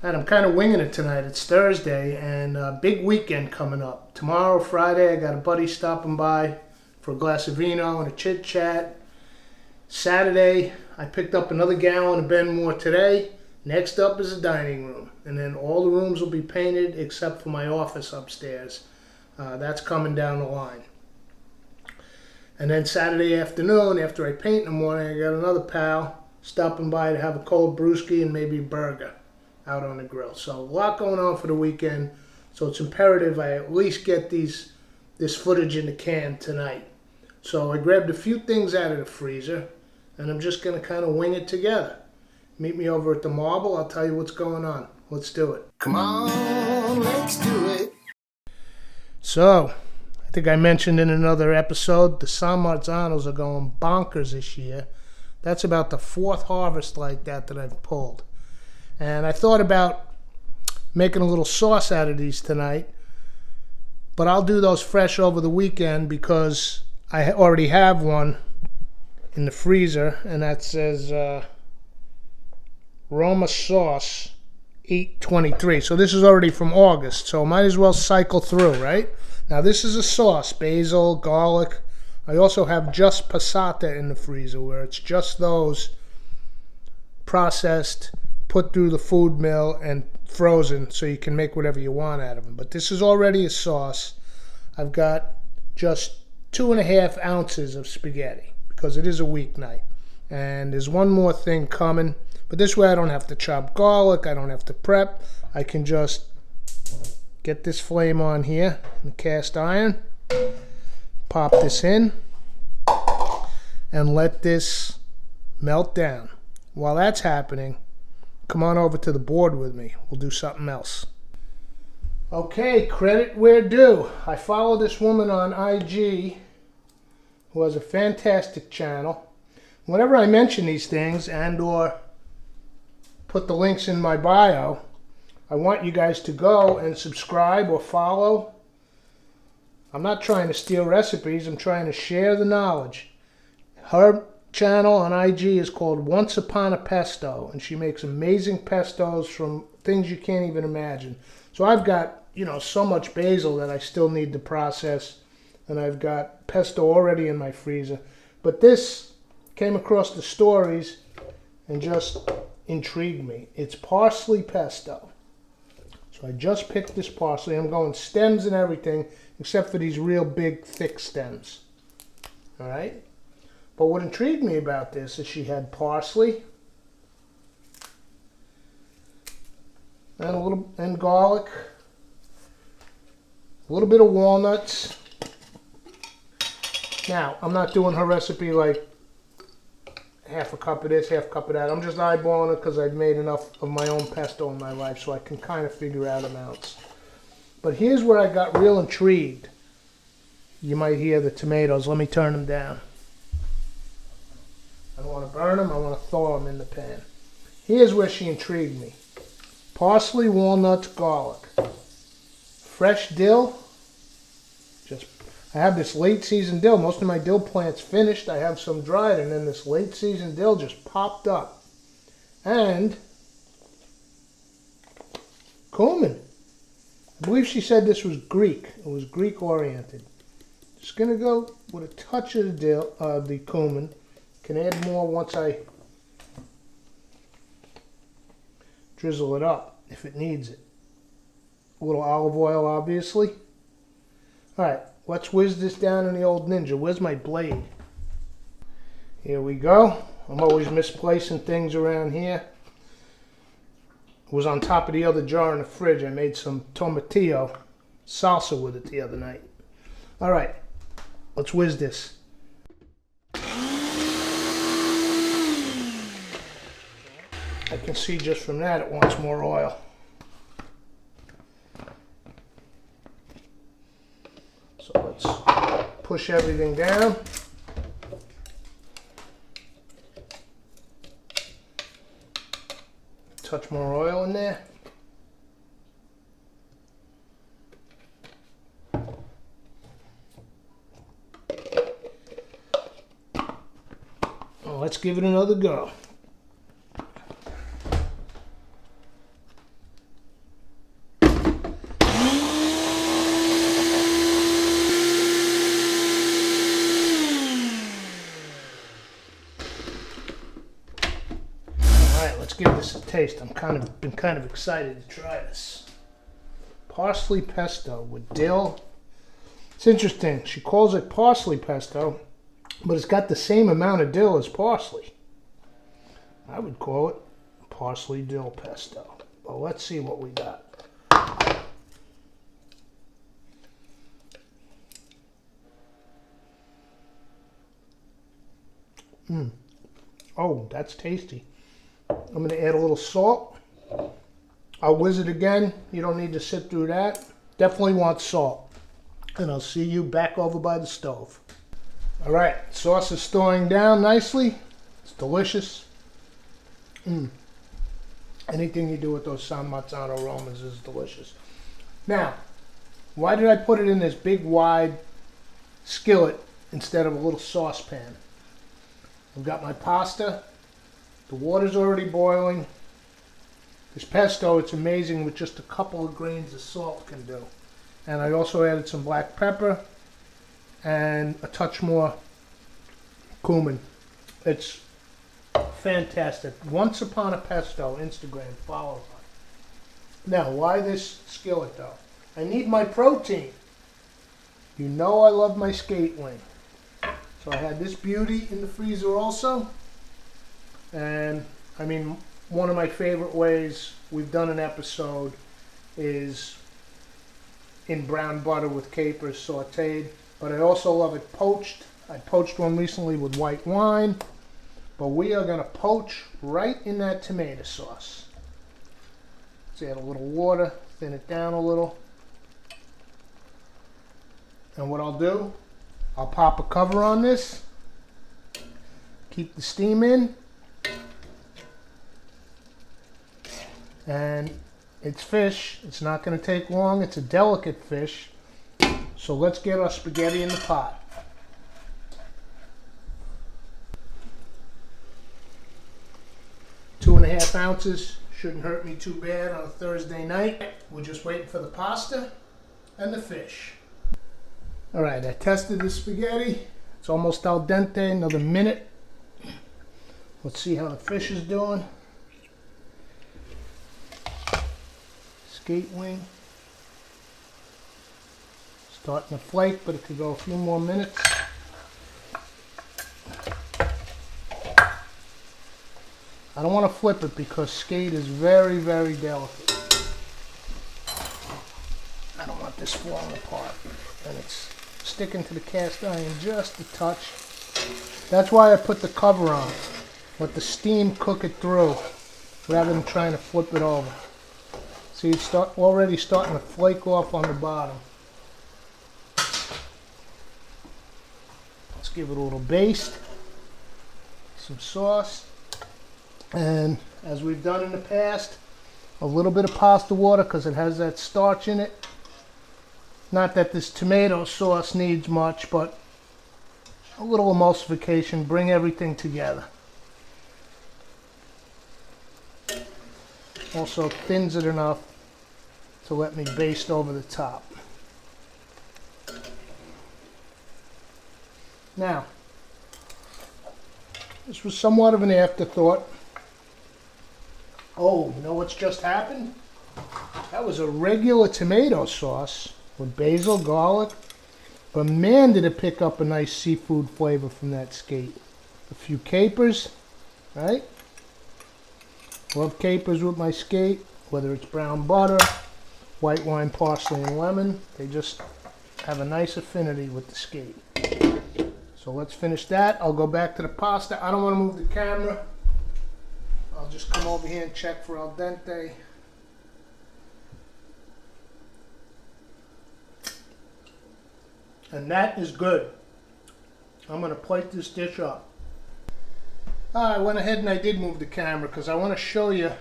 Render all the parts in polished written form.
And I'm kind of winging it tonight. It's Thursday and a big weekend coming up. Tomorrow, Friday, I got a buddy stopping by for a glass of vino and a chit chat. Saturday, I picked up another gallon of Ben Moore today. Next up is the dining room. And then all the rooms will be painted except for my office upstairs. That's coming down the line. And then Saturday afternoon, after I paint in the morning, I got another pal stopping by to have a cold brewski and maybe a burger out on the grill. So a lot going on for the weekend. So it's imperative I at least get this footage in the can tonight. So I grabbed a few things out of the freezer and I'm just going to kind of wing it together. Meet me over at the Marble. I'll tell you what's going on. Let's do it. Come on, let's do it. So, I think I mentioned in another episode, the San Marzanos are going bonkers this year. That's about the fourth harvest like that I've pulled. And I thought about making a little sauce out of these tonight, but I'll do those fresh over the weekend because I already have one in the freezer, and that says Roma Sauce 823. So this is already from August, so might as well cycle through, right? Now this is a sauce, basil, garlic. I also have just passata in the freezer, where it's just those processed, put through the food mill and frozen so you can make whatever you want out of them. But this is already a sauce. I've got just 2.5 ounces of spaghetti because it is a weeknight. And there's one more thing coming, but this way I don't have to chop garlic, I don't have to prep. I can just get this flame on here in the cast iron, pop this in, and let this melt down. While that's happening, come on over to the board with me. We'll do something else. Okay, credit where due. I follow this woman on IG who has a fantastic channel. Whenever I mention these things and or put the links in my bio, I want you guys to go and subscribe or follow. I'm not trying to steal recipes. I'm trying to share the knowledge. Her channel on IG is called Once Upon a Pesto, and she makes amazing pestos from things you can't even imagine. So I've got, so much basil that I still need to process, and I've got pesto already in my freezer. But this came across the stories and just intrigued me. It's parsley pesto. So I just picked this parsley. I'm going stems and everything, except for these real big, thick stems. All right? But what intrigued me about this is she had parsley and garlic, a little bit of walnuts. Now, I'm not doing her recipe like half a cup of this, half a cup of that. I'm just eyeballing it because I've made enough of my own pesto in my life so I can kind of figure out amounts. But here's where I got real intrigued. You might hear the tomatoes. Let me turn them down. I don't want to burn them. I want to thaw them in the pan. Here's where she intrigued me. Parsley, walnuts, garlic. Fresh dill. I have this late season dill. Most of my dill plants finished. I have some dried, and then this late season dill just popped up. And cumin. I believe she said this was Greek. It was Greek oriented. Just gonna go with a touch of the dill, the cumin. Can add more once I drizzle it up if it needs it. A little olive oil, obviously. All right. Let's whiz this down in the old Ninja. Where's my blade? Here we go. I'm always misplacing things around here. It was on top of the other jar in the fridge. I made some tomatillo salsa with it the other night. All right, let's whiz this. I can see just from that it wants more oil. So let's push everything down. Touch more oil in there. Let's give it another go. let's give this a taste. I'm been kind of excited to try this. Parsley pesto with dill. It's interesting. She calls it parsley pesto, but it's got the same amount of dill as parsley. I would call it parsley dill pesto. Well, let's see what we got. Oh, that's tasty. I'm going to add a little salt. I'll whiz it again. You don't need to sit through that. Definitely want salt. And I'll see you back over by the stove. All right, sauce is thawing down nicely. It's delicious. Anything you do with those San Marzano aromas is delicious. Now, why did I put it in this big wide skillet instead of a little saucepan? I've got my pasta. The water's already boiling. This pesto, it's amazing what just a couple of grains of salt can do. And I also added some black pepper and a touch more cumin. It's fantastic. Once Upon a Pesto, Instagram, follow her. Now, why this skillet though? I need my protein. You know I love my skate wing. So I had this beauty in the freezer also. And I mean, one of my favorite ways we've done an episode is in brown butter with capers sauteed. But I also love it poached. I poached one recently with white wine. But we are going to poach right in that tomato sauce. Let's add a little water, thin it down a little. And what I'll do, I'll pop a cover on this, keep the steam in, and it's fish. It's not going to take long. It's a delicate fish. So let's get our spaghetti in the pot. Two and a half ounces. Shouldn't hurt me too bad on a Thursday night. We're just waiting for the pasta and the fish. All right, I tested the spaghetti. It's almost al dente, another minute. Let's see how the fish is doing. Skate wing. Starting to flake, but it could go a few more minutes. I don't want to flip it because skate is very, very delicate. I don't want this falling apart. And it's sticking to the cast iron just a touch. That's why I put the cover on. Let the steam cook it through rather than trying to flip it over. See, it's already starting to flake off on the bottom. Let's give it a little baste. Some sauce. And as we've done in the past, a little bit of pasta water because it has that starch in it. Not that this tomato sauce needs much, but a little emulsification, bring everything together. Also thins it enough to let me baste over the top. Now, this was somewhat of an afterthought. Oh, you know what's just happened? That was a regular tomato sauce with basil, garlic, but man did it pick up a nice seafood flavor from that skate. A few capers, right? Love capers with my skate, whether it's brown butter, white wine, parsley, and lemon. They just have a nice affinity with the skate. So let's finish that. I'll go back to the pasta. I don't want to move the camera. I'll just come over here and check for al dente. And that is good. I'm going to plate this dish up. I went ahead and I did move the camera because I want to show you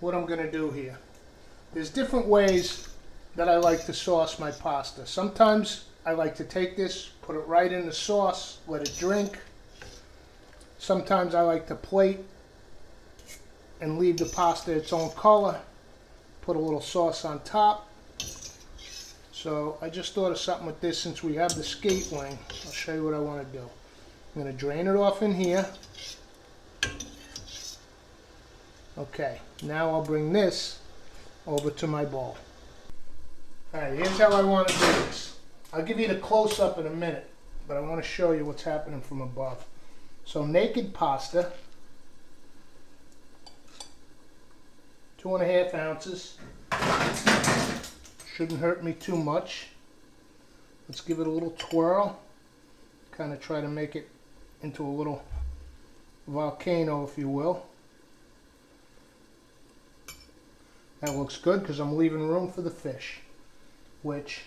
what I'm going to do here. There's different ways that I like to sauce my pasta. Sometimes I like to take this, put it right in the sauce, let it drink. Sometimes I like to plate and leave the pasta its own color, put a little sauce on top. So I just thought of something with this since we have the skate wing. I'll show you what I want to do. I'm going to drain it off in here. Okay, now I'll bring this over to my bowl. Alright, here's how I want to do this. I'll give you the close-up in a minute, but I want to show you what's happening from above. So naked pasta, 2.5 ounces. Shouldn't hurt me too much. Let's give it a little twirl. Kind of try to make it into a little volcano, if you will. That looks good because I'm leaving room for the fish, which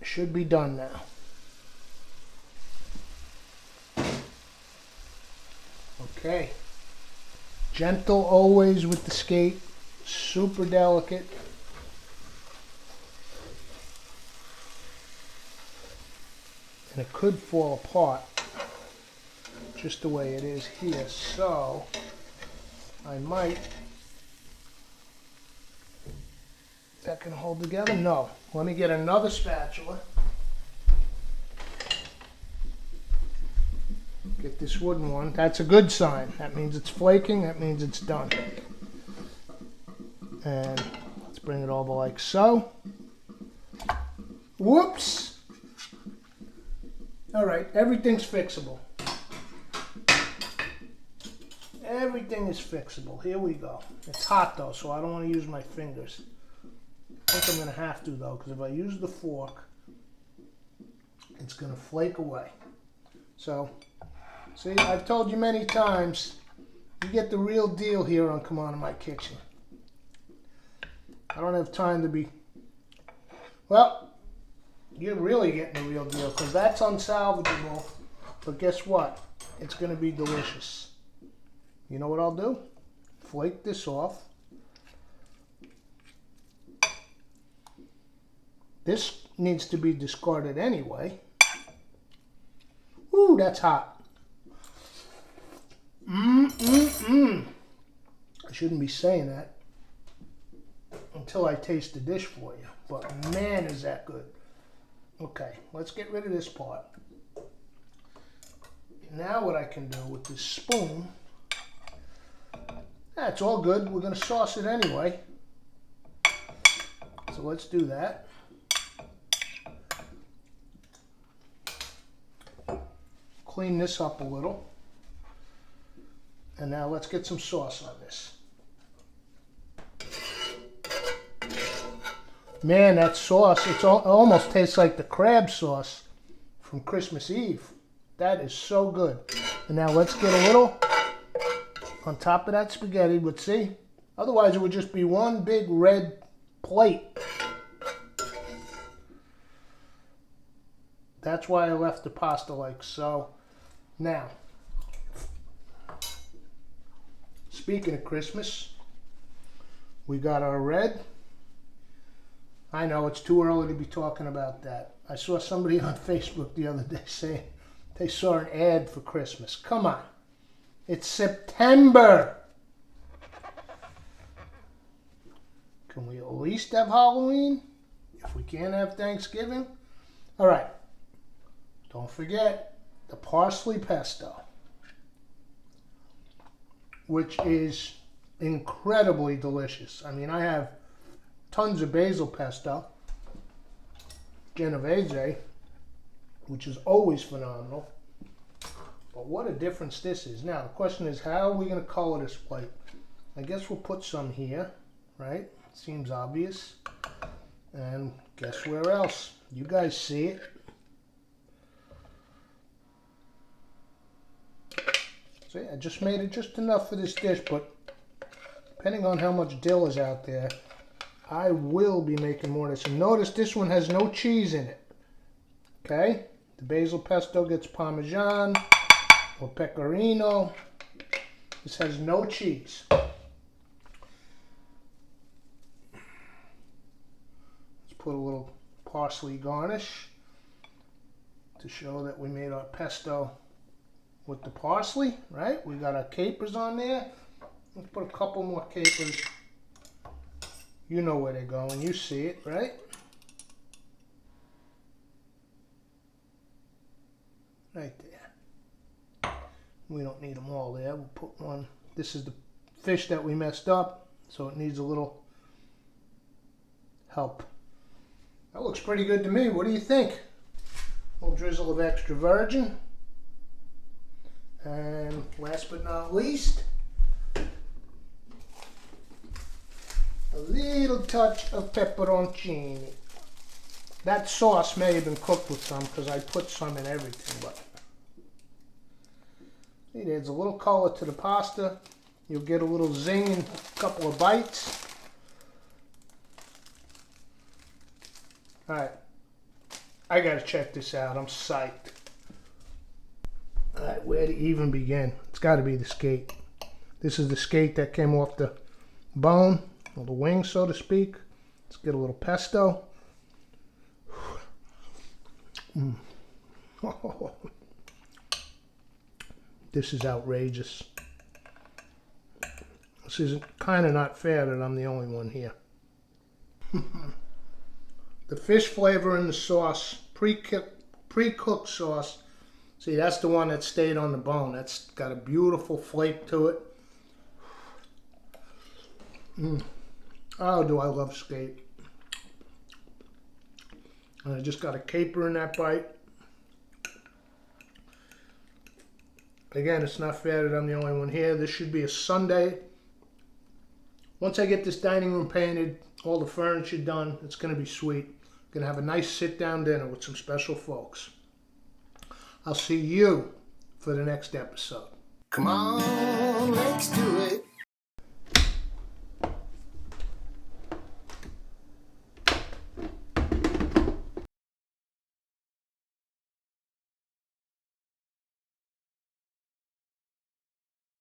should be done now. Okay. Gentle always with the skate. Super delicate. And it could fall apart just the way it is here. So I might. That can hold together? No. Let me get another spatula. Get this wooden one. That's a good sign. That means it's flaking. That means it's done. And let's bring it over like so. Whoops! Alright, everything's fixable. Everything is fixable. Here we go. It's hot though, so I don't want to use my fingers. I think I'm going to have to though, because if I use the fork, it's going to flake away. So, see, I've told you many times, you get the real deal here on Come On in My Kitchen. I don't have time to be, well, you're really getting the real deal because that's unsalvageable, but guess what? It's going to be delicious. You know what I'll do? Flake this off. This needs to be discarded anyway. Ooh, that's hot. I shouldn't be saying that until I taste the dish for you. But man, is that good. Okay, let's get rid of this part. Now what I can do with this spoon, that's all good. We're going to sauce it anyway. So let's do that. Clean this up a little. And now let's get some sauce on this. Man, that sauce, it almost tastes like the crab sauce from Christmas Eve. That is so good. And now let's get a little on top of that spaghetti. But see, otherwise it would just be one big red plate. That's why I left the pasta like so. Now, speaking of Christmas, we got our red. I know it's too early to be talking about that. I saw somebody on Facebook the other day saying they saw an ad for Christmas. Come on. It's September. Can we at least have Halloween? If we can't have Thanksgiving? All right. Don't forget the parsley pesto, which is incredibly delicious. I mean, I have tons of basil pesto, Genovese, which is always phenomenal. But what a difference this is. Now, the question is, how are we going to color this plate? I guess we'll put some here, right? Seems obvious. And guess where else? You guys see it. See, I just made it just enough for this dish, but depending on how much dill is out there, I will be making more of this. And notice this one has no cheese in it. Okay? The basil pesto gets Parmesan or Pecorino. This has no cheese. Let's put a little parsley garnish to show that we made our pesto with the parsley, right? We got our capers on there. Let's put a couple more capers. You know where they're going. You see it, right? Right there. We don't need them all there. We'll put one. This is the fish that we messed up, so it needs a little help. That looks pretty good to me. What do you think? A little drizzle of extra virgin. And last but not least, a little touch of pepperoncini. That sauce may have been cooked with some because I put some in everything, but see, there's a little color to the pasta. You'll get a little zing in a couple of bites. Alright, I gotta check this out. I'm psyched. Alright, where to even begin? It's gotta be the skate. This is the skate that came off the bone, or the wing, so to speak. Let's get a little pesto. Oh, this is outrageous. This is kind of not fair that I'm the only one here. The fish flavor in the sauce, pre-cooked sauce. See, that's the one that stayed on the bone. That's got a beautiful flake to it. Oh, do I love skate. And I just got a caper in that bite. Again, it's not fair that I'm the only one here. This should be a Sunday. Once I get this dining room painted, all the furniture done, it's going to be sweet. Going to have a nice sit-down dinner with some special folks. I'll see you for the next episode. Come on, let's do it.